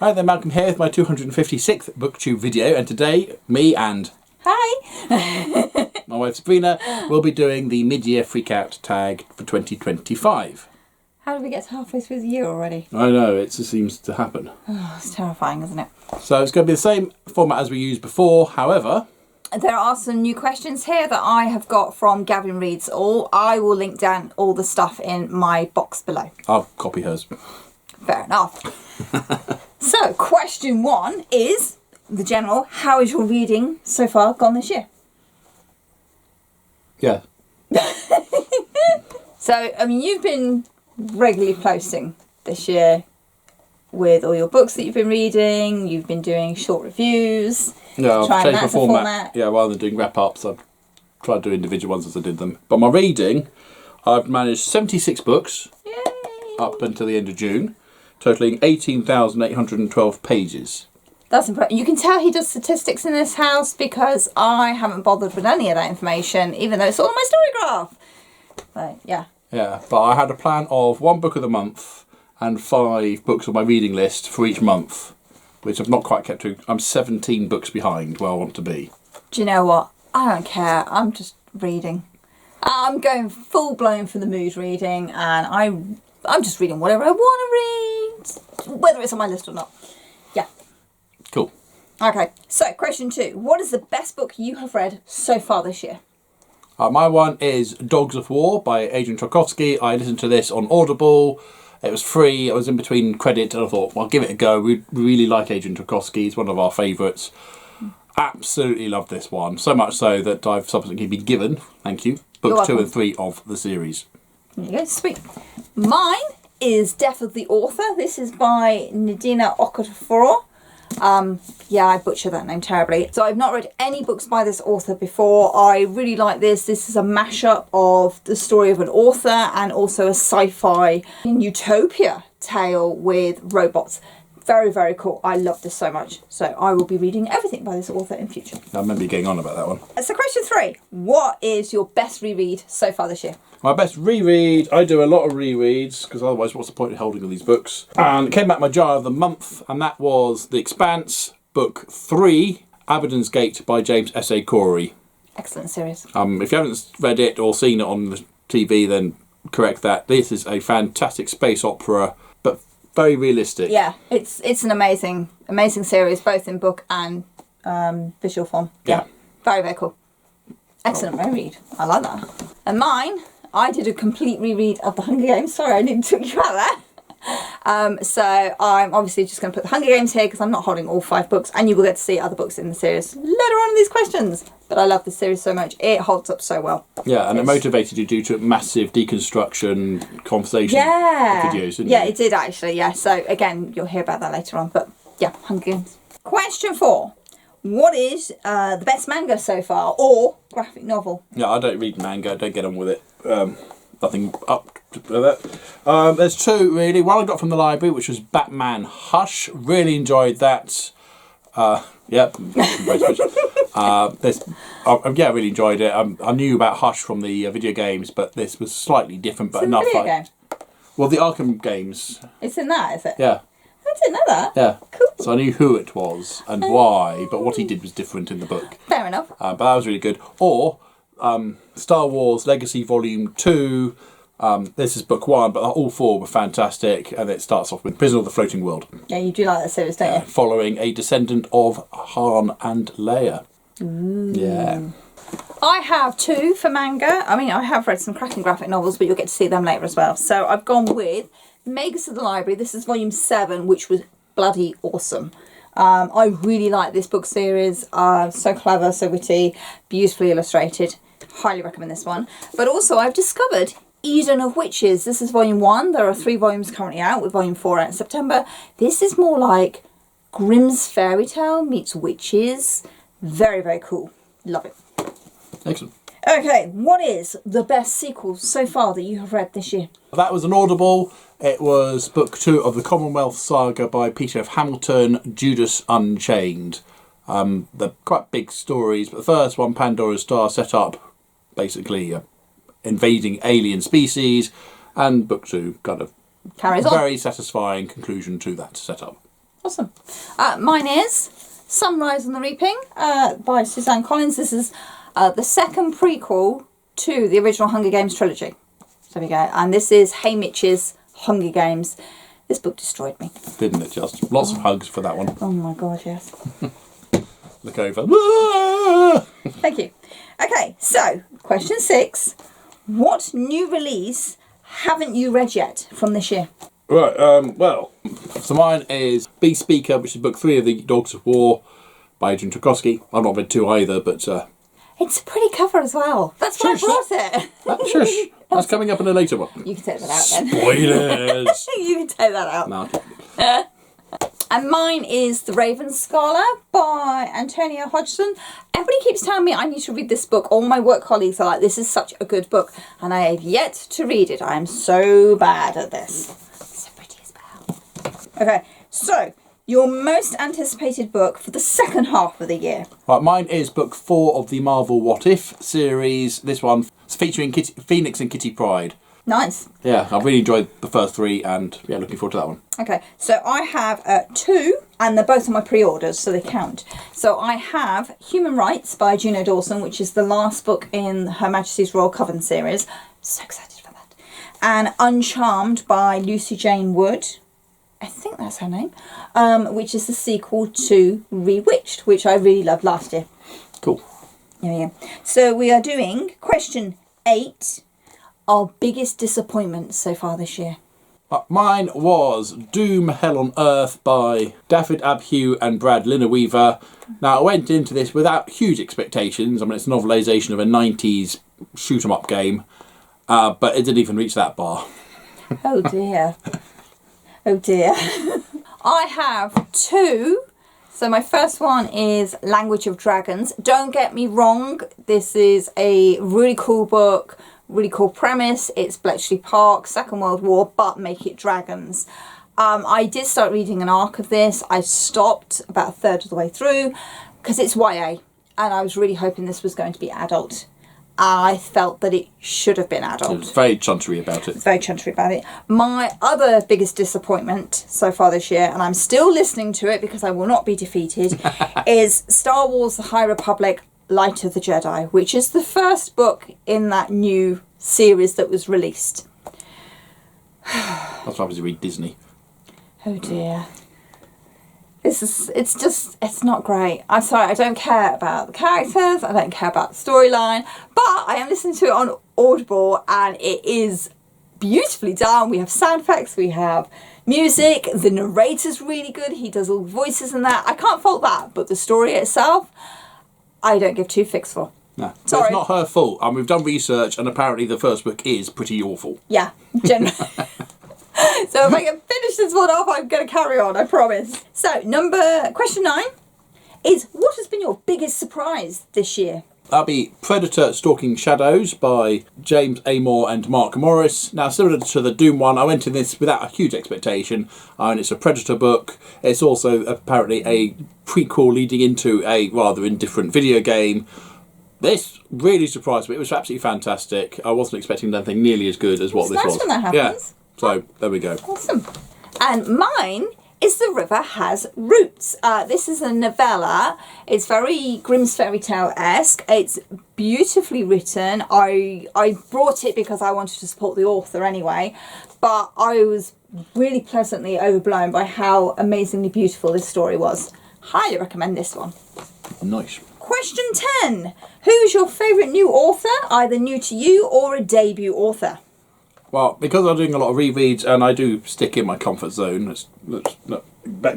Hi there, Malcolm here with my 256th Booktube video, and today, me and... Hi! my wife Sabrina will be doing the mid-year freak-out tag for 2025. How did we get to halfway through the year already? I know, it just seems to happen. Oh, it's terrifying, isn't it? So it's going to be the same format as we used before, however... There are some new questions here that I have got from Gavin Reads All. I will link down all the stuff in my box below. I'll copy hers. Fair enough. So, question 1 is the general, how is your reading so far gone this year? Yeah. So, I mean, you've been regularly posting this year with all your books that you've been reading. You've been doing short reviews. Yeah, I've trying changed that my as a format. Yeah, rather than doing wrap-ups, I've tried to do individual ones as I did them. But my reading, I've managed 76 books. Yay! Up until the end of June, totalling 18,812 pages. That's impressive. You can tell he does statistics in this house because I haven't bothered with any of that information, even though it's all on my story graph. So, yeah. Yeah, but I had a plan of 1 book of the month and 5 books on my reading list for each month, which I've not quite kept to. I'm 17 books behind where I want to be. Do you know what? I don't care. I'm just reading. I'm going full blown for the mood reading, and I'm just reading whatever I want to read, whether it's on my list or not. Yeah. Cool. Okay, so question 2. What is the best book you have read so far this year? My one is Dogs of War by Adrian Tarkovsky. I listened to this on Audible. It was free. I was in between credit and I thought, well, I'll give it a go. We really like Adrian Tarkovsky. He's one of our favourites. Absolutely love this one. So much so that I've subsequently been given, thank you, books 2 and 3 of the series. There you go, sweet. Mine is Death of the Author. This is by Nadina Okafor. Yeah, I butchered that name terribly. So I've not read any books by this author before. I really like this. This is a mashup of the story of an author and also a sci-fi utopia tale with robots. Very, very cool. I love this so much. So I will be reading everything by this author in future. I remember you getting on about that one. So question 3. What is your best reread so far this year? My best reread, I do a lot of rereads because otherwise what's the point of holding all these books? And it came out my jar of the month, and that was The Expanse, book 3, Abaddon's Gate by James S.A. Corey. Excellent series. If you haven't read it or seen it on the TV, then correct that. This is a fantastic space opera, but very realistic. Yeah, it's an amazing series, both in book and visual form. Yeah. Very, very cool. Excellent reread. I like that. And mine, I did a complete reread of The Hunger Games. Sorry, I didn't took you out there. So I'm obviously just going to put The Hunger Games here because I'm not holding all 5 books, and you will get to see other books in the series later on in these questions. But I love this series so much. It holds up so well. Yeah, and it motivated you due to massive deconstruction conversation videos, didn't yeah, you? it did actually, yeah. So again, you'll hear about that later on. But yeah, Hunger Games. Question 4. What is the best manga so far, or graphic novel? Yeah, I don't read manga, don't get on with it. Nothing up to that. There's 2 really. One I got from the library, which was Batman Hush. Really enjoyed that. Yeah, I really enjoyed it. I knew about Hush from the video games, but this was slightly different, but enough. Video game? Well, the Arkham games. It's in that, is it? Yeah. I didn't know that. Yeah. Cool. So I knew who it was and why, but what he did was different in the book. Fair enough. But that was really good. Or Star Wars Legacy Volume 2. This is book 1, but all 4 were fantastic, and it starts off with Prisoner of the Floating World. Yeah, you do like that series, don't you? Following a descendant of Han and Leia. Ooh. Yeah. I have 2 for manga. I mean, I have read some cracking graphic novels, but you'll get to see them later as well. So I've gone with Magus of the Library. This is volume 7, which was bloody awesome. I really like this book series. So clever, so witty, beautifully illustrated. Highly recommend this one. But also I've discovered Eden of Witches. This is volume 1. There are 3 volumes currently out, with volume 4 out in September. This is more like Grimm's fairy tale meets witches. Very, very cool. Love it. Excellent. Okay, what is the best sequel so far that you have read this year? That was an Audible. It was book 2 of the Commonwealth Saga by Peter F. Hamilton, Judas Unchained. They're quite big stories, but the first one, Pandora's Star, set up basically invading alien species, and book 2 kind of carries on. Very satisfying conclusion to that setup. Awesome. Mine is Sunrise on the Reaping by Suzanne Collins. This is the second prequel to the original Hunger Games trilogy. So there we go. And this is Haymitch's Hunger Games. This book destroyed me. Didn't it just? Lots of hugs for that one. Oh my god, yes. Look over. Thank you. Okay, so question 6. What new release haven't you read yet from this year? Right, well, so mine is Beast Speaker, which is book 3 of the Dogs of War by Adrian Tarkovsky. I've not read 2 either, but... It's a pretty cover as well. That's why I brought it. Shush. That's coming up in a later one. You can take that out then. Spoilers! You can take that out. No. And mine is The Raven Scholar by Antonia Hodgson. Everybody keeps telling me I need to read this book. All my work colleagues are like, this is such a good book. And I have yet to read it. I am so bad at this. So pretty as well. Okay, so your most anticipated book for the second half of the year. Right, mine is book 4 of the Marvel What If series. This one is featuring Phoenix and Kitty Pryde. Nice. Yeah, I've really enjoyed the first 3 and yeah, looking forward to that one. Okay, so I have 2 and they're both on my pre-orders, so they count. So I have Human Rights by Juno Dawson, which is the last book in Her Majesty's Royal Coven series. So excited for that. And Uncharmed by Lucy Jane Wood. I think that's her name. Which is the sequel to Rewitched, which I really loved last year. Cool. There we go. So we are doing question 8. Our biggest disappointment so far this year. Mine was Doom Hell on Earth by David Abhue and Brad Lineweaver. Now, I went into this without huge expectations. I mean, it's a novelisation of a 90s shoot-'em-up game, but it didn't even reach that bar. Oh dear. Oh dear. I have 2. So my first one is Language of Dragons. Don't get me wrong, this is a really cool book. Really cool premise. It's Bletchley Park, Second World War, but make it dragons. I did start reading an arc of this. I stopped about a third of the way through because it's YA and I was really hoping this was going to be adult. I felt that it should have been adult. It was very chuntery about it. Very chuntery about it. My other biggest disappointment so far this year, and I'm still listening to it because I will not be defeated, is Star Wars The High Republic Light of the Jedi, which is the first book in that new series that was released. That's what happens to read Disney. Oh dear. It's not great. I'm sorry, I don't care about the characters, I don't care about the storyline, but I am listening to it on Audible and it is beautifully done. We have sound effects, we have music, the narrator's really good, he does all the voices and that. I can't fault that, but the story itself, I don't give 2 fix for. No, so it's not her fault. And we've done research, and apparently the first book is pretty awful. Yeah, generally. So if I can finish this one off, I'm going to carry on, I promise. So, question 9 is, what has been your biggest surprise this year? That'll be Predator Stalking Shadows by James Amor and Mark Morris. Now, similar to the Doom one, I went in this without a huge expectation, and it's a Predator book. It's also apparently a prequel leading into a rather indifferent video game. This really surprised me. It was absolutely fantastic. I wasn't expecting anything nearly as good as what this was. When that happens. Yeah, so there we go. Awesome. And mine is The River Has Roots. This is a novella. It's very Grimm's fairy tale-esque. It's beautifully written. I brought it because I wanted to support the author anyway, but I was really pleasantly overblown by how amazingly beautiful this story was. Highly recommend this one. Nice. Question 10. Who is your favourite new author, either new to you or a debut author? Well, because I'm doing a lot of rereads and I do stick in my comfort zone, let's not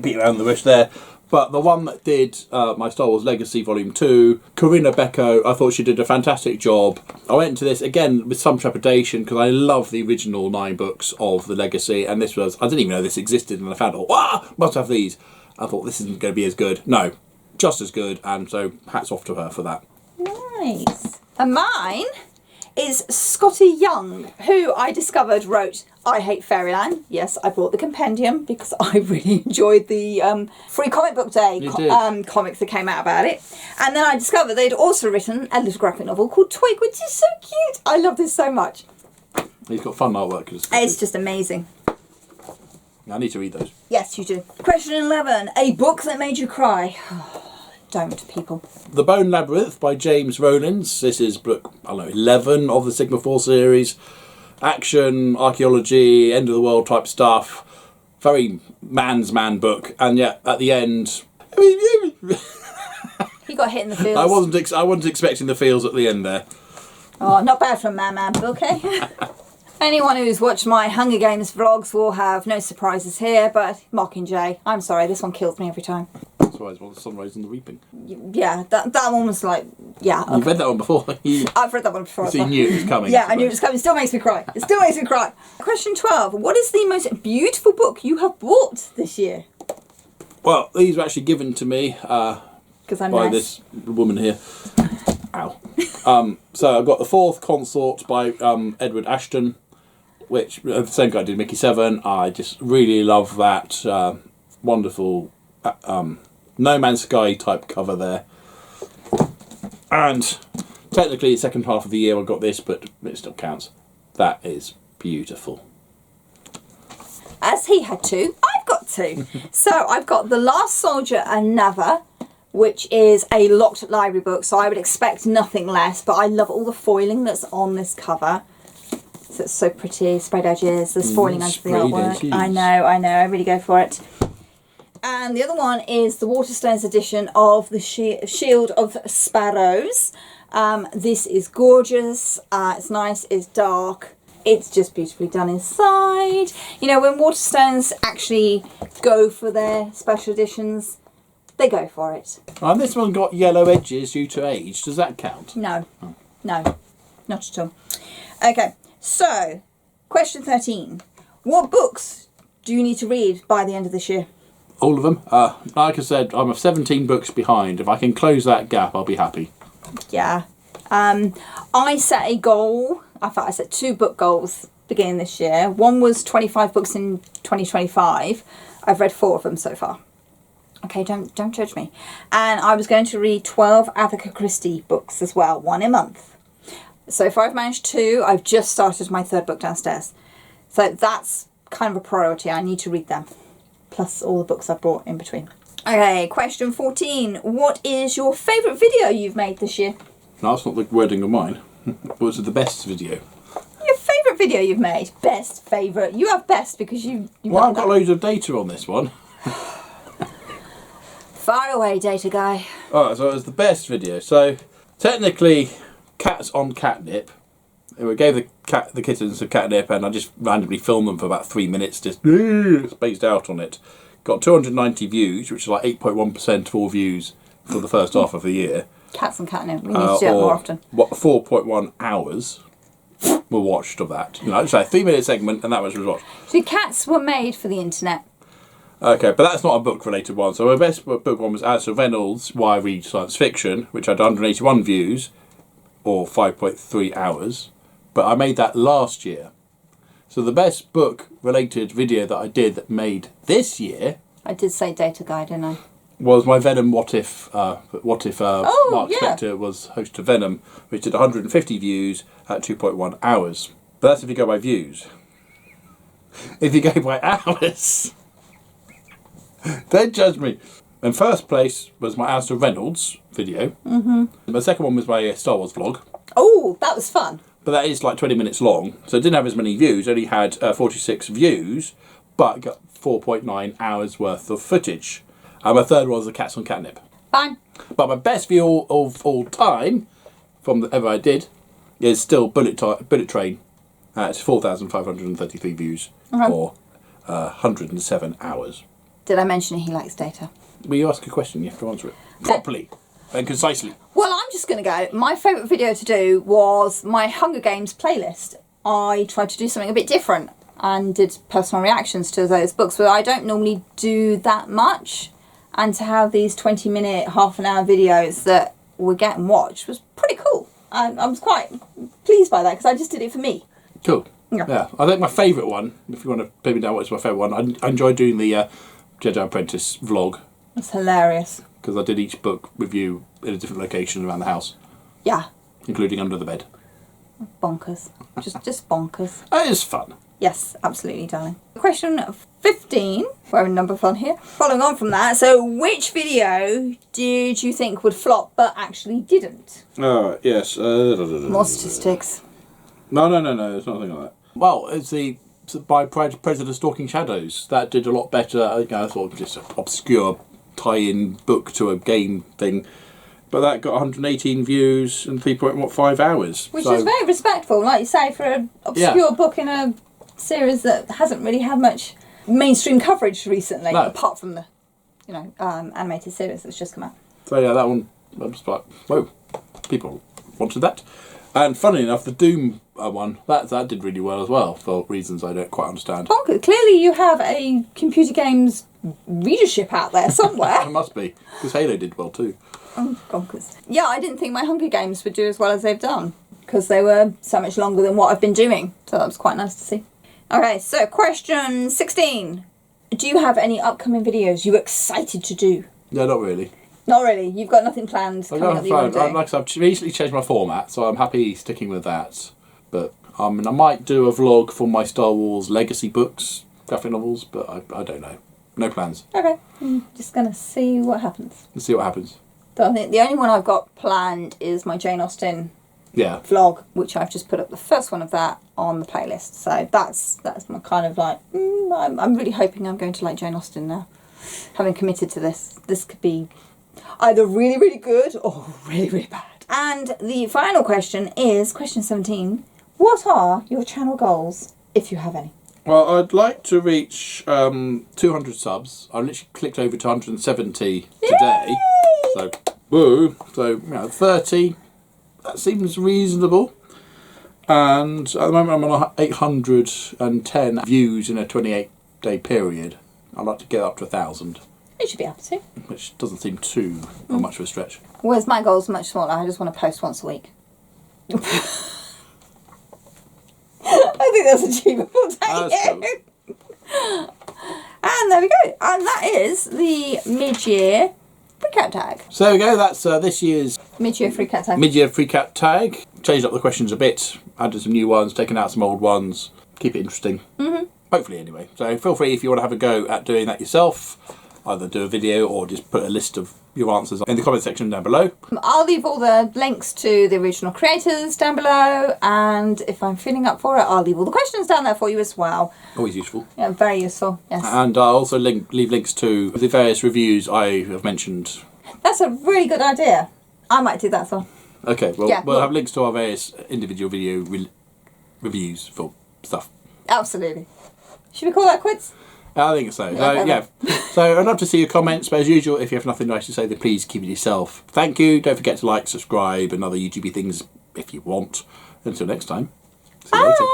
beat around the bush there, but the one that did my Star Wars Legacy Volume 2, Corinna Becco, I thought she did a fantastic job. I went into this, again, with some trepidation because I love the original 9 books of the Legacy, and this was, I didn't even know this existed, and I found, must have these. I thought this isn't going to be as good. No, just as good, and so hats off to her for that. Nice. And mine is Scotty Young, who I discovered wrote I Hate Fairyland. Yes, I bought the compendium because I really enjoyed the Free Comic Book Day comics that came out about it. And then I discovered they'd also written a little graphic novel called Twig, which is so cute. I love this so much. He's got fun artwork. It's just amazing. I need to read those. Yes, you do. Question 11. A book that made you cry. Don't, people. The Bone Labyrinth by James Rowlands. This is book, 11 of the Sigma 4 series. Action, archaeology, end of the world type stuff. Very man's man book. And yet, at the end... He got hit in the feels. I wasn't expecting the feels at the end there. Oh, not bad for a man book, eh? Anyone who's watched my Hunger Games vlogs will have no surprises here, but Mockingjay, I'm sorry, this one kills me every time. That's why it's The Sunrise and the Reaping. Yeah, that one was like, yeah. Okay. You've read that one before? I've read that one before. So you knew it was coming. Yeah, I knew it was coming. It still makes me cry. It still makes me cry. Question 12. What is the most beautiful book you have bought this year? Well, these were actually given to me by nice. this woman here. Ow. So I've got The Fourth Consort by Edward Ashton, which the same guy did Mickey 7. I just really love that wonderful No Man's Sky type cover there. And technically the second half of the year I got this, but it still counts. That is beautiful. As he had two, I've got two. So I've got The Last Soldier Another, which is a locked library book, so I would expect nothing less, but I love all the foiling that's on this cover. So it's so pretty, spread edges, there's foiling under the artwork. Edges. I know, I really go for it. And the other one is the Waterstones edition of the Shield of Sparrows. This is gorgeous, it's nice, it's dark, it's just beautifully done inside. You know, when Waterstones actually go for their special editions, they go for it. And this one got yellow edges due to age. Does that count? No, no, not at all. Okay, so question 13. What books do you need to read by the end of this year? All of them. Like I said, I'm 17 books behind. If I can close that gap, I'll be happy. Yeah. I set a goal. In fact, I set 2 book goals beginning this year. One was 25 books in 2025. I've read 4 of them so far. Okay, don't judge me. And I was going to read 12 Agatha Christie books as well, 1 a month. So far I've managed 2. I've just started my 3rd book downstairs. So that's kind of a priority. I need to read them. Plus all the books I've brought in between. Okay, question 14. What is your favourite video you've made this year? No, that's not the wording of mine. What was the best video? Your favourite video you've made? Best favourite. You have best because you well, I've got loads of data on this one. Far away, data guy. Alright, so it was the best video. So, technically, Cats on Catnip. We gave the kittens some catnip and I just randomly filmed them for about 3 minutes, just spaced out on it. Got 290 views, which is like 8.1% of all views for the first half of the year. Cats and catnip. We need to do it more often. 4.1 hours were watched of that. You know, it's like a 3-minute segment and that was watched. See, cats were made for the internet. Okay, but that's not a book-related one. So my best book one was Alistair Reynolds' Why I Read Science Fiction, which had 181 views, or 5.3 hours. But I made that last year. So the best book-related video that I did that made this year... I did say data guy, didn't I? ...was my Venom What If Mark Spector was host to Venom, which did 150 views at 2.1 hours. But that's if you go by views. If you go by hours... Don't judge me. And first place was my Alistair Reynolds video. Mm-hmm. My second one was my Star Wars vlog. Oh, that was fun. But that is like 20 minutes long, so it didn't have as many views. It only had 46 views, but got 4.9 hours worth of footage. And my third one was the Cats on Catnip. Fine. But my best view of all time, from ever I did, is still Bullet Train at 4,533 views for 107 hours. Did I mention he likes data? Will you ask a question? You have to answer it properly and concisely. Well, I'm just going to go. My favourite video to do was my Hunger Games playlist. I tried to do something a bit different and did personal reactions to those books, but I don't normally do that much. And to have these 20-minute, half-an-hour videos that were getting watched was pretty cool. I was quite pleased by that because I just did it for me. Cool. Yeah. I think my favourite one, if you want to pin me down what's my favourite one, I enjoyed doing the Jedi Apprentice vlog. That's hilarious. Because I did each book review in a different location around the house. Yeah. Including under the bed. Bonkers. Just bonkers. It is fun. Yes, absolutely, darling. Question 15. We're in number fun here. Following on from that, so which video did you think would flop but actually didn't? Oh, yes. More statistics. No, it's nothing like that. Well, it's the by President Stalking Shadows. That did a lot better. You know, sort of just an obscure tie-in book to a game thing. But that got 118 views and 3.5 hours. Which is very respectful, like you say, for an obscure book in a series that hasn't really had much mainstream coverage recently, apart from the, animated series that's just come out. So yeah, that one, I was like, whoa, people wanted that. And funny enough, the Doom one, that did really well as well, for reasons I don't quite understand. Bonkers. Clearly you have a computer games readership out there somewhere. It must be, because Halo did well too. Oh, bonkers. Yeah, I didn't think my Hunger Games would do as well as they've done, because they were so much longer than what I've been doing. So that was quite nice to see. Okay, so question 16. Do you have any upcoming videos you're excited to do? No, not really. Not really. You've got nothing planned coming up that you want to do? Like I said, I've recently changed my format, so I'm happy sticking with that. But I might do a vlog for my Star Wars Legacy books, graphic novels, but I don't know. No plans. Okay. I'm just going to see what happens. Let's see what happens. So I think the only one I've got planned is my Jane Austen vlog, which I've just put up the first one of that on the playlist. So that's my kind of like, I'm really hoping I'm going to like Jane Austen now. Having committed to this. This could be either really, really good or really, really bad. And the final question is question 17. What are your channel goals, if you have any? Well, I'd like to reach 200 subs. I literally clicked over to 170 today. Yay! So, woo. So, 30. That seems reasonable. And at the moment I'm on 810 views in a 28-day period. I'd like to get up to 1,000. You should be happy to. Which doesn't seem too much of a stretch. Whereas my goal's much smaller. I just want to post once a week. I think that's achievable, don't you? Cool. And there we go. And that is the mid-year free cat tag. So there we go. That's this year's mid-year free cat tag. Mid-year free cat tag. Changed up the questions a bit. Added some new ones. Taken out some old ones. Keep it interesting. Hopefully, anyway. So feel free if you want to have a go at doing that yourself. Either do a video or just put a list of your answers in the comment section down below. I'll leave all the links to the original creators down below, and if I'm feeling up for it, I'll leave all the questions down there for you as well. Always useful. Yeah, very useful, yes. And I'll also leave links to the various reviews I have mentioned. That's a really good idea. I might do that as well. Okay, well, we'll have links to our various individual video reviews for stuff. Absolutely. Should we call that quits? I think so. So I'd love to see your comments, but as usual, if you have nothing nice to say, then please keep it yourself. Thank you. Don't forget to like, subscribe, and other YouTube things if you want. Until next time. See you later.